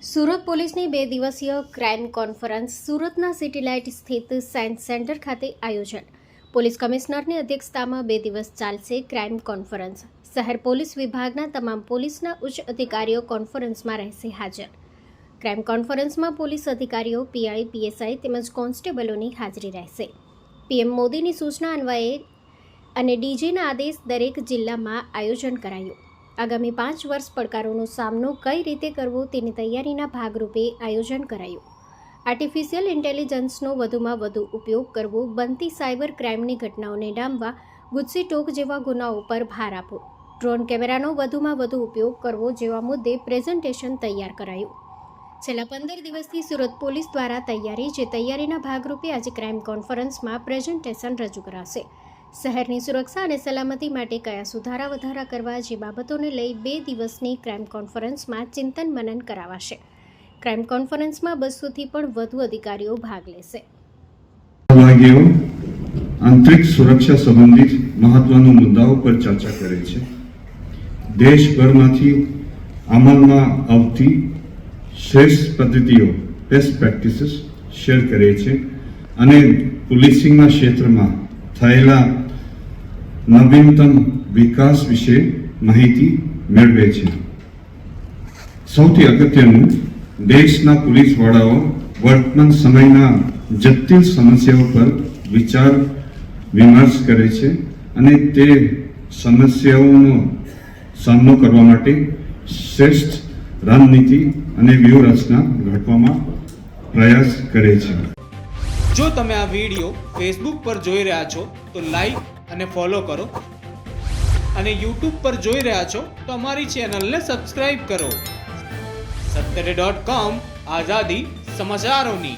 સુરત પોલીસની 2 દિવસીય crime conference સુરતના સિટી લાઇટ સ્થિત સાયન્સ સેન્ટર ખાતે આયોજન. પોલીસ કમિશનરની અધ્યક્ષતામાં 2 દિવસ ચાલશે ક્રાઇમ કોન્ફરન્સ. શહેર પોલીસ વિભાગના તમામ પોલીસના ઉચ્ચ અધિકારીઓ કોન્ફરન્સમાં રહેશે હાજર. ક્રાઇમ કોન્ફરન્સમાં પોલીસ અધિકારીઓ, પીઆઈ, પીએસઆઈ તેમજ કોન્સ્ટેબલોની હાજરી રહેશે. પીએમ મોદીની સૂચના અન્વયે અને ડીજીના આદેશ દરેક જિલ્લામાં આયોજન કરાયું. આગામી 5 વર્ષ પડકારોનો સામનો કઈ રીતે કરવો તેની તૈયારીના ભાગરૂપે આયોજન કરાયું. આર્ટિફિશિયલ ઇન્ટેલિજન્સનો વધુમાં વધુ ઉપયોગ કરવો, બનતી સાયબર ક્રાઇમની ઘટનાઓને ડામવા, ગુજસી ટોક જેવા ગુનાઓ પર ભાર આપવો, ડ્રોન કેમેરાનો વધુમાં વધુ ઉપયોગ કરવો જેવા મુદ્દે પ્રેઝન્ટેશન તૈયાર કરાયું. છેલ્લા 15 દિવસથી સુરત પોલીસ દ્વારા તૈયારીના ભાગરૂપે આજે ક્રાઇમ કોન્ફરન્સમાં પ્રેઝન્ટેશન રજૂ કરાશે. શહેરની સુરક્ષા અને સલામતી માટે કયા સુધારા વધારા કરવા જે બાબતોને લઈ 2 દિવસની ક્રાઇમ કોન્ફરન્સમાં ચિંતન મનન કરાવાશે. ક્રાઇમ કોન્ફરન્સમાં 200થી પણ વધુ અધિકારીઓ ભાગ લેશે. આંતરિક સુરક્ષા સંબંધિત મહત્વના મુદ્દાઓ પર ચર્ચા કરે છે. દેશભરમાંથી અમલમાં આવતી શ્રેષ્ઠ પદ્ધતિઓ, બેસ્ટ પ્રેક્ટિસીસ શેર કરે છે અને પોલીસિંગના ક્ષેત્રમાં થયેલા નવીનતમ વિકાસ વિશે માહિતી મેળવે છે. સૌથી અગત્યનું, દેશના પોલીસ વડાઓ વર્તમાન સમયના જટિલ સમસ્યાઓ પર વિચાર વિમર્શ કરે છે અને તે સમસ્યાઓનો સામનો કરવા માટે શ્રેષ્ઠ રણનીતિ અને વ્યૂહરચના ઘડવામાં પ્રયાસ કરે છે. જો તમે આ વિડીયો ફેસબુક પર જોઈ રહ્યા છો તો લાઈક અને ફોલો કરો, અને યુટ્યુબ પર જોઈ રહ્યા છો તો અમારી ચેનલને સબસ્ક્રાઇબ કરો. સત્તરે.com આઝાદી સમાચારોની.